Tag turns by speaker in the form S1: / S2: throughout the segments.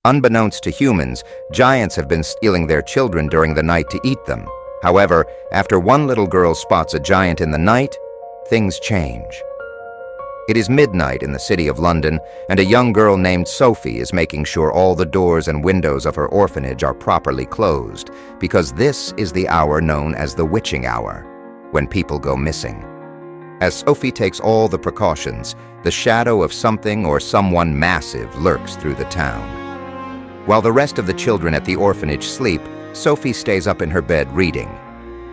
S1: Unbeknownst to humans, giants have been stealing their children during the night to eat them. However, after one little girl spots a giant in the night, things change. It is midnight in the city of London, and a young girl named Sophie is making sure all the doors and windows of her orphanage are properly closed, because this is the hour known as the witching hour, when people go missing. As Sophie takes all the precautions, the shadow of something or someone massive lurks through the town. While the rest of the children at the orphanage sleep, Sophie stays up in her bed reading.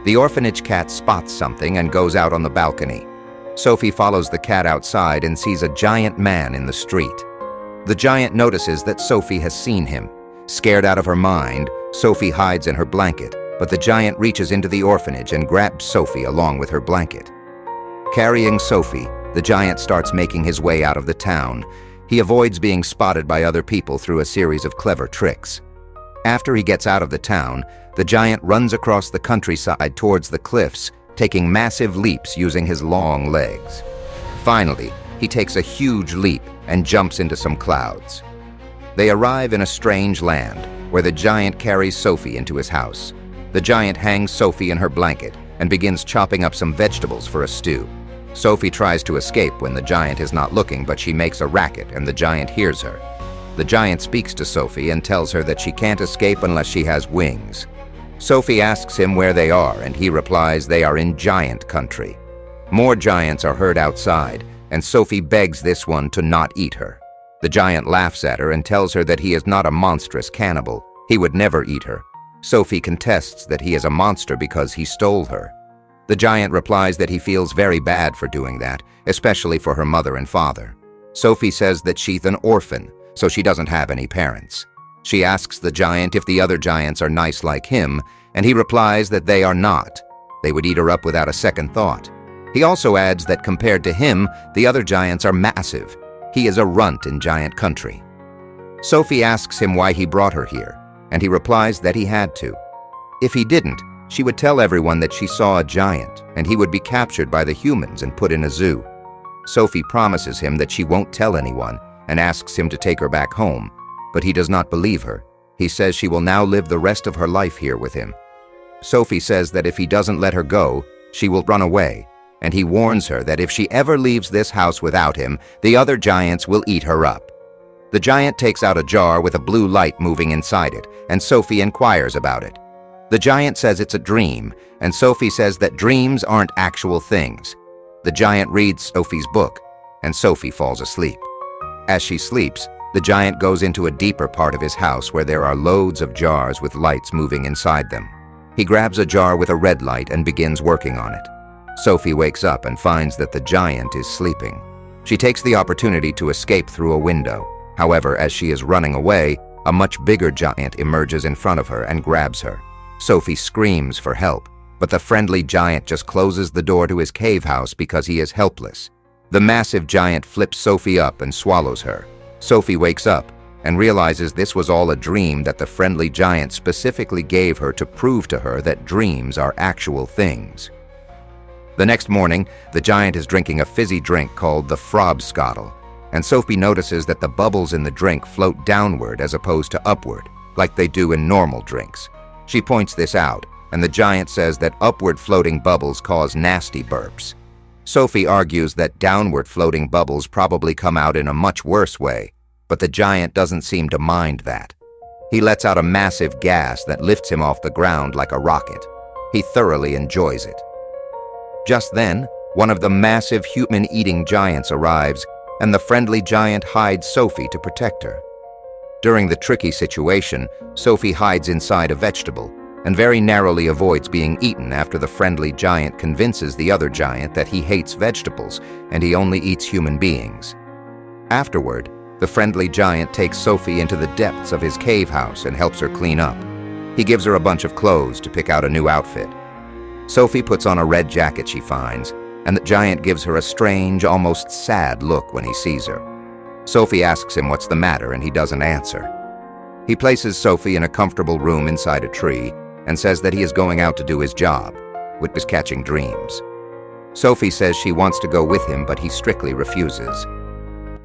S1: The orphanage cat spots something and goes out on the balcony. Sophie follows the cat outside and sees a giant man in the street. The giant notices that Sophie has seen him. Scared out of her mind, Sophie hides in her blanket, but the giant reaches into the orphanage and grabs Sophie along with her blanket. Carrying Sophie, the giant starts making his way out of the town. He avoids being spotted by other people through a series of clever tricks. After he gets out of the town, the giant runs across the countryside towards the cliffs, taking massive leaps using his long legs. Finally, he takes a huge leap and jumps into some clouds. They arrive in a strange land, where the giant carries Sophie into his house. The giant hangs Sophie in her blanket and begins chopping up some vegetables for a stew. Sophie tries to escape when the giant is not looking, but she makes a racket and the giant hears her. The giant speaks to Sophie and tells her that she can't escape unless she has wings. Sophie asks him where they are, and he replies they are in giant country. More giants are heard outside, and Sophie begs this one to not eat her. The giant laughs at her and tells her that he is not a monstrous cannibal. He would never eat her. Sophie contests that he is a monster because he stole her. The giant replies that he feels very bad for doing that, especially for her mother and father. Sophie says that she's an orphan, so she doesn't have any parents. She asks the giant if the other giants are nice like him, and he replies that they are not. They would eat her up without a second thought. He also adds that compared to him, the other giants are massive. He is a runt in giant country. Sophie asks him why he brought her here, and he replies that he had to. If he didn't, she would tell everyone that she saw a giant, and he would be captured by the humans and put in a zoo. Sophie promises him that she won't tell anyone and asks him to take her back home, but he does not believe her. He says she will now live the rest of her life here with him. Sophie says that if he doesn't let her go, she will run away, and he warns her that if she ever leaves this house without him, the other giants will eat her up. The giant takes out a jar with a blue light moving inside it, and Sophie inquires about it. The giant says it's a dream, and Sophie says that dreams aren't actual things. The giant reads Sophie's book, and Sophie falls asleep. As she sleeps, the giant goes into a deeper part of his house where there are loads of jars with lights moving inside them. He grabs a jar with a red light and begins working on it. Sophie wakes up and finds that the giant is sleeping. She takes the opportunity to escape through a window. However, as she is running away, a much bigger giant emerges in front of her and grabs her. Sophie screams for help, but the friendly giant just closes the door to his cave house because he is helpless. The massive giant flips Sophie up and swallows her. Sophie wakes up and realizes this was all a dream that the friendly giant specifically gave her to prove to her that dreams are actual things. The next morning, the giant is drinking a fizzy drink called the Frobscottle, and Sophie notices that the bubbles in the drink float downward as opposed to upward, like they do in normal drinks. She points this out, and the giant says that upward floating bubbles cause nasty burps. Sophie argues that downward floating bubbles probably come out in a much worse way, but the giant doesn't seem to mind that. He lets out a massive gas that lifts him off the ground like a rocket. He thoroughly enjoys it. Just then, one of the massive human-eating giants arrives, and the friendly giant hides Sophie to protect her. During the tricky situation, Sophie hides inside a vegetable and very narrowly avoids being eaten after the friendly giant convinces the other giant that he hates vegetables and he only eats human beings. Afterward, the friendly giant takes Sophie into the depths of his cave house and helps her clean up. He gives her a bunch of clothes to pick out a new outfit. Sophie puts on a red jacket she finds, and the giant gives her a strange, almost sad look when he sees her. Sophie asks him what's the matter, and he doesn't answer. He places Sophie in a comfortable room inside a tree and says that he is going out to do his job, which is catching dreams. Sophie says she wants to go with him, but he strictly refuses.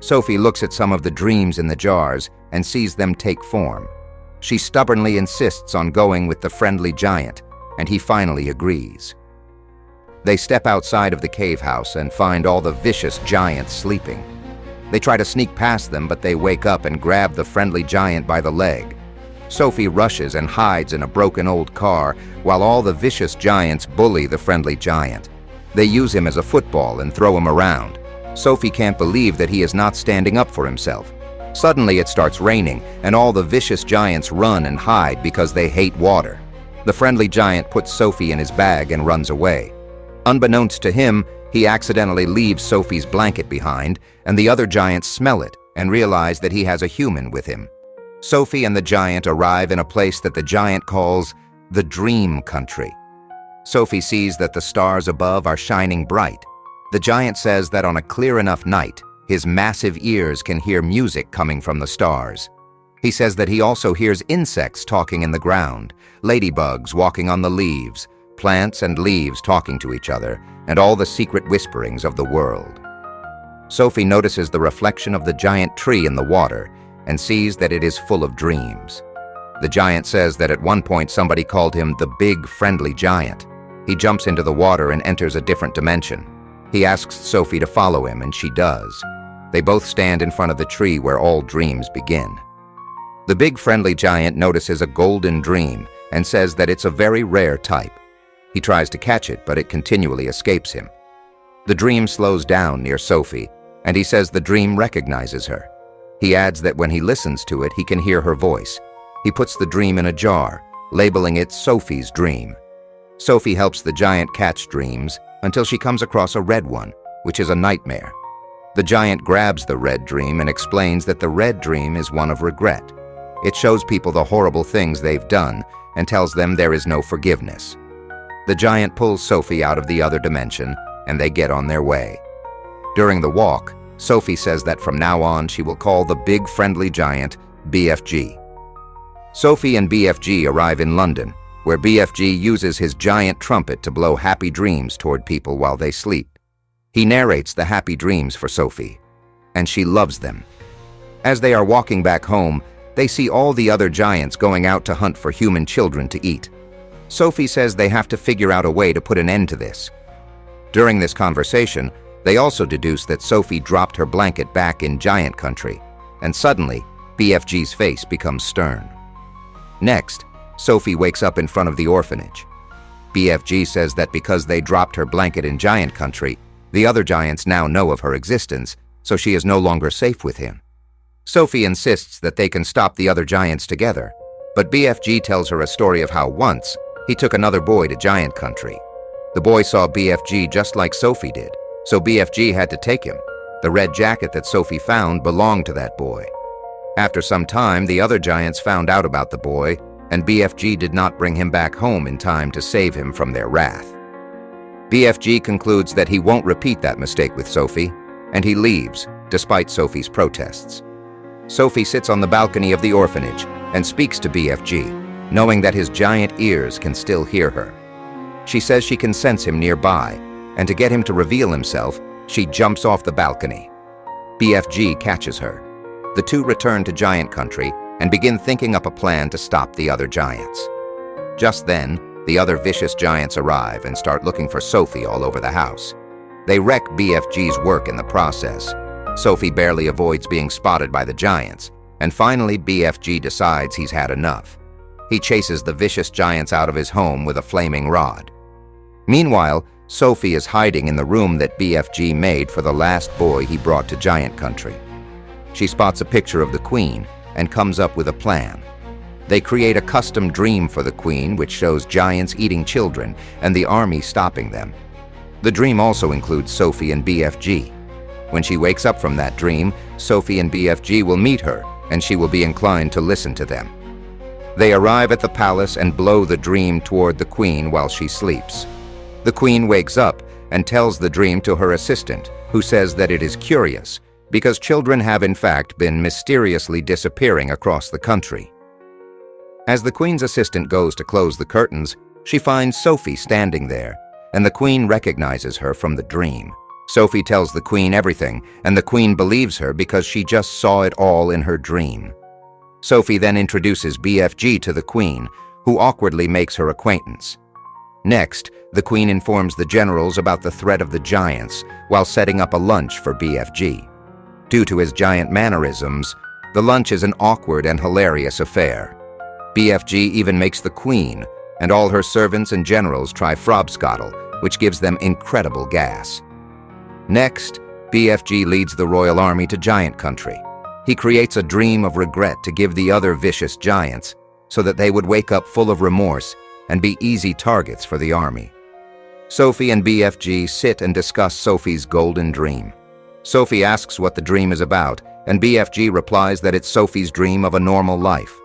S1: Sophie looks at some of the dreams in the jars and sees them take form. She stubbornly insists on going with the friendly giant, and he finally agrees. They step outside of the cave house and find all the vicious giants sleeping. They try to sneak past them, but they wake up and grab the friendly giant by the leg. Sophie rushes and hides in a broken old car, while all the vicious giants bully the friendly giant. They use him as a football and throw him around. Sophie can't believe that he is not standing up for himself. Suddenly it starts raining, and all the vicious giants run and hide because they hate water. The friendly giant puts Sophie in his bag and runs away. Unbeknownst to him, he accidentally leaves Sophie's blanket behind, and the other giants smell it and realize that he has a human with him. Sophie and the giant arrive in a place that the giant calls the Dream Country. Sophie sees that the stars above are shining bright. The giant says that on a clear enough night, his massive ears can hear music coming from the stars. He says that he also hears insects talking in the ground, ladybugs walking on the leaves, plants and leaves talking to each other, and all the secret whisperings of the world. Sophie notices the reflection of the giant tree in the water and sees that it is full of dreams. The giant says that at one point somebody called him the Big Friendly Giant. He jumps into the water and enters a different dimension. He asks Sophie to follow him, and she does. They both stand in front of the tree where all dreams begin. The Big Friendly Giant notices a golden dream and says that it's a very rare type. He tries to catch it, but it continually escapes him. The dream slows down near Sophie, and he says the dream recognizes her. He adds that when he listens to it, he can hear her voice. He puts the dream in a jar, labeling it Sophie's dream. Sophie helps the giant catch dreams until she comes across a red one, which is a nightmare. The giant grabs the red dream and explains that the red dream is one of regret. It shows people the horrible things they've done and tells them there is no forgiveness. The giant pulls Sophie out of the other dimension, and they get on their way. During the walk, Sophie says that from now on she will call the Big Friendly Giant BFG. Sophie and BFG arrive in London, where BFG uses his giant trumpet to blow happy dreams toward people while they sleep. He narrates the happy dreams for Sophie, and she loves them. As they are walking back home, they see all the other giants going out to hunt for human children to eat. Sophie says they have to figure out a way to put an end to this. During this conversation, they also deduce that Sophie dropped her blanket back in giant country, and suddenly, BFG's face becomes stern. Next, Sophie wakes up in front of the orphanage. BFG says that because they dropped her blanket in giant country, the other giants now know of her existence, so she is no longer safe with him. Sophie insists that they can stop the other giants together, but BFG tells her a story of how once he took another boy to giant country. The boy saw BFG just like Sophie did, so BFG had to take him. The red jacket that Sophie found belonged to that boy. After some time, the other giants found out about the boy, and BFG did not bring him back home in time to save him from their wrath. BFG concludes that he won't repeat that mistake with Sophie, and he leaves, despite Sophie's protests. Sophie sits on the balcony of the orphanage and speaks to BFG, knowing that his giant ears can still hear her. She says she can sense him nearby, and to get him to reveal himself, she jumps off the balcony. BFG catches her. The two return to giant country and begin thinking up a plan to stop the other giants. Just then, the other vicious giants arrive and start looking for Sophie all over the house. They wreck BFG's work in the process. Sophie barely avoids being spotted by the giants, and finally BFG decides he's had enough. He chases the vicious giants out of his home with a flaming rod. Meanwhile, Sophie is hiding in the room that BFG made for the last boy he brought to giant country. She spots a picture of the Queen and comes up with a plan. They create a custom dream for the Queen which shows giants eating children and the army stopping them. The dream also includes Sophie and BFG. When she wakes up from that dream, Sophie and BFG will meet her, and she will be inclined to listen to them. They arrive at the palace and blow the dream toward the Queen while she sleeps. The Queen wakes up and tells the dream to her assistant, who says that it is curious, because children have in fact been mysteriously disappearing across the country. As the Queen's assistant goes to close the curtains, she finds Sophie standing there, and the Queen recognizes her from the dream. Sophie tells the Queen everything, and the Queen believes her because she just saw it all in her dream. Sophie then introduces BFG to the Queen, who awkwardly makes her acquaintance. Next, the Queen informs the generals about the threat of the giants while setting up a lunch for BFG. Due to his giant mannerisms, the lunch is an awkward and hilarious affair. BFG even makes the Queen and all her servants and generals try frobscottle, which gives them incredible gas. Next, BFG leads the royal army to giant country. He creates a dream of regret to give the other vicious giants so that they would wake up full of remorse and be easy targets for the army. Sophie and BFG sit and discuss Sophie's golden dream. Sophie asks what the dream is about, and BFG replies that it's Sophie's dream of a normal life.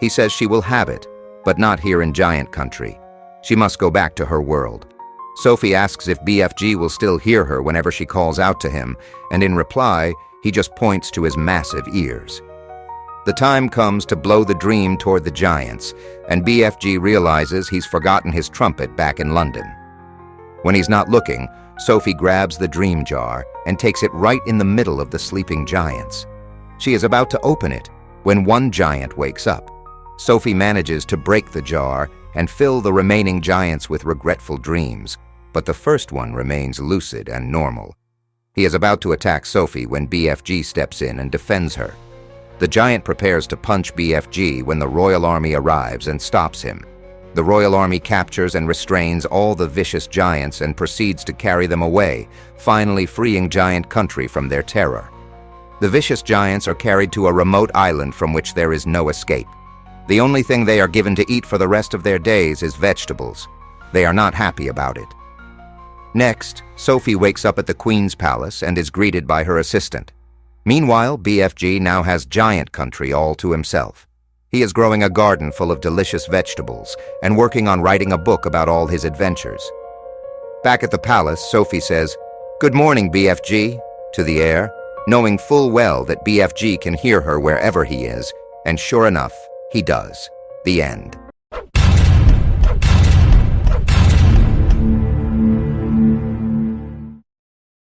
S1: He says she will have it, but not here in giant country. She must go back to her world. Sophie asks if BFG will still hear her whenever she calls out to him, and in reply, he just points to his massive ears. The time comes to blow the dream toward the giants, and BFG realizes he's forgotten his trumpet back in London. When he's not looking, Sophie grabs the dream jar and takes it right in the middle of the sleeping giants. She is about to open it when one giant wakes up. Sophie manages to break the jar and fill the remaining giants with regretful dreams, but the first one remains lucid and normal. He is about to attack Sophie when BFG steps in and defends her. The giant prepares to punch BFG when the royal army arrives and stops him. The royal army captures and restrains all the vicious giants and proceeds to carry them away, finally freeing giant country from their terror. The vicious giants are carried to a remote island from which there is no escape. The only thing they are given to eat for the rest of their days is vegetables. They are not happy about it. Next, Sophie wakes up at the Queen's palace and is greeted by her assistant. Meanwhile, BFG now has giant country all to himself. He is growing a garden full of delicious vegetables and working on writing a book about all his adventures. Back at the palace, Sophie says, "Good morning, BFG," to the heir, knowing full well that BFG can hear her wherever he is, and sure enough, he does. The end.